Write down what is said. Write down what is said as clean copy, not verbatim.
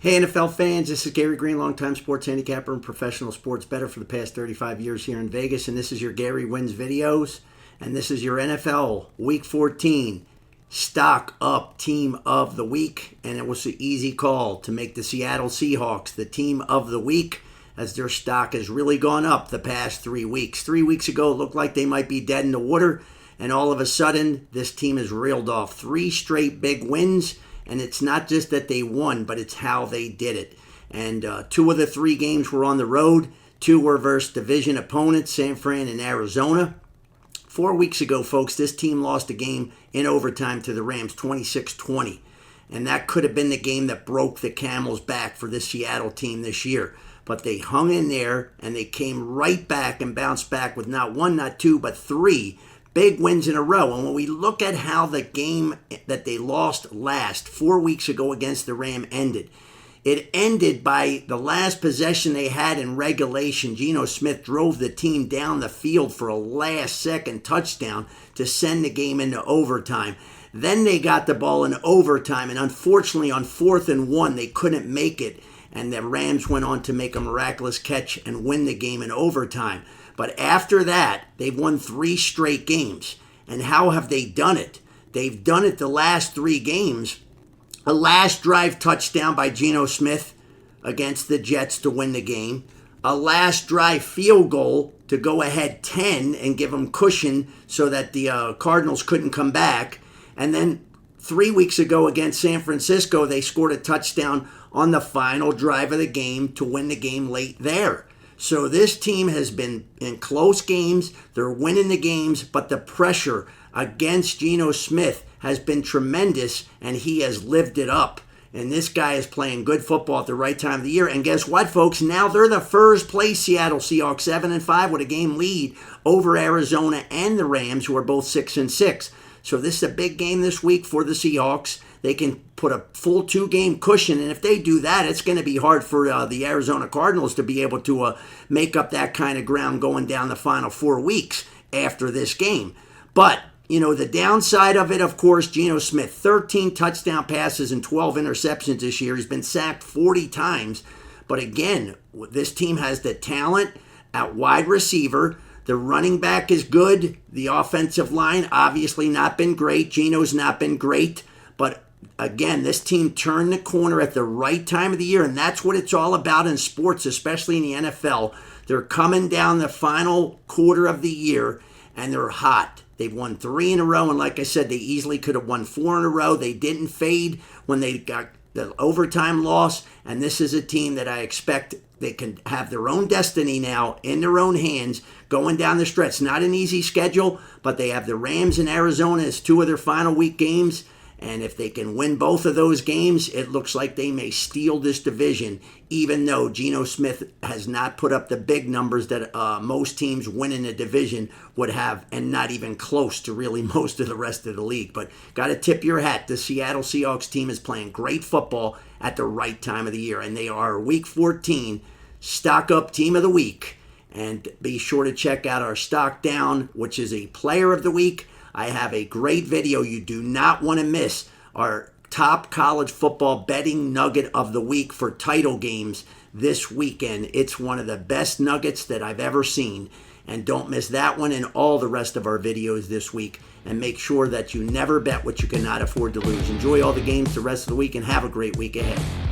Hey NFL fans, this is Gary Greene, longtime sports handicapper and professional sports bettor for the past 35 years here in Vegas, and this is your Gary Wins videos, and this is your NFL Week 14 Stock Up Team of the Week, and it was an easy call to make the Seattle Seahawks the Team of the Week as their stock has really gone up the past 3 weeks. 3 weeks ago, it looked like they might be dead in the water, and all of a sudden, this team has reeled off 3 straight big wins. And it's not just that they won, but it's how they did it. And 2 of the 3 games were on the road. 2 were versus division opponents, San Fran and Arizona. 4 weeks ago, folks, this team lost a game in overtime to the Rams, 26-20. And that could have been the game that broke the camel's back for this Seattle team this year. But they hung in there, and they came right back and bounced back with not 1, not 2, but 3 big wins in a row. And when we look at how the game that they lost last 4 weeks ago against the Ram ended, it ended by the last possession they had in regulation. Geno Smith drove the team down the field for a last-second touchdown to send the game into overtime. Then they got the ball in overtime, and unfortunately on 4th and 1, they couldn't make it. And the Rams went on to make a miraculous catch and win the game in overtime. But after that, they've won 3 straight games. And how have they done it? They've done it the last 3 games. A last drive touchdown by Geno Smith against the Jets to win the game. A last drive field goal to go ahead 10 and give them cushion so that the Cardinals couldn't come back. And then 3 weeks ago against San Francisco, they scored a touchdown on the final drive of the game to win the game late there. So this team has been in close games. They're winning the games, but the pressure against Geno Smith has been tremendous, and he has lived it up. And this guy is playing good football at the right time of the year. And guess what, folks? Now they're the first place Seattle Seahawks, 7-5 with a game lead over Arizona and the Rams, who are both 6-6. So this is a big game this week for the Seahawks. They can put a full 2-game cushion, and if they do that, it's going to be hard for the Arizona Cardinals to be able to make up that kind of ground going down the final 4 weeks after this game. But, you know, the downside of it, of course, Geno Smith, 13 touchdown passes and 12 interceptions this year. He's been sacked 40 times. But again, this team has the talent at wide receiver. The running back is good. The offensive line, obviously not been great. Geno's not been great. But again, this team turned the corner at the right time of the year, and that's what it's all about in sports, especially in the NFL. They're coming down the final quarter of the year, and they're hot. They've won 3 in a row, and like I said, they easily could have won 4 in a row. They didn't fade when they got the overtime loss, and this is a team that I expect they can have their own destiny now in their own hands going down the stretch. Not an easy schedule, but they have the Rams and Arizona as 2 of their final week games. And if they can win both of those games, it looks like they may steal this division, even though Geno Smith has not put up the big numbers that most teams winning a division would have, and not even close to really most of the rest of the league. But got to tip your hat. The Seattle Seahawks team is playing great football at the right time of the year, and they are Week 14 Stock Up Team of the Week. And be sure to check out our Stock Down, which is a Player of the Week. I have a great video you do not want to miss. Our top college football betting nugget of the week for title games this weekend. It's one of the best nuggets that I've ever seen. And don't miss that one and all the rest of our videos this week. And make sure that you never bet what you cannot afford to lose. Enjoy all the games the rest of the week and have a great week ahead.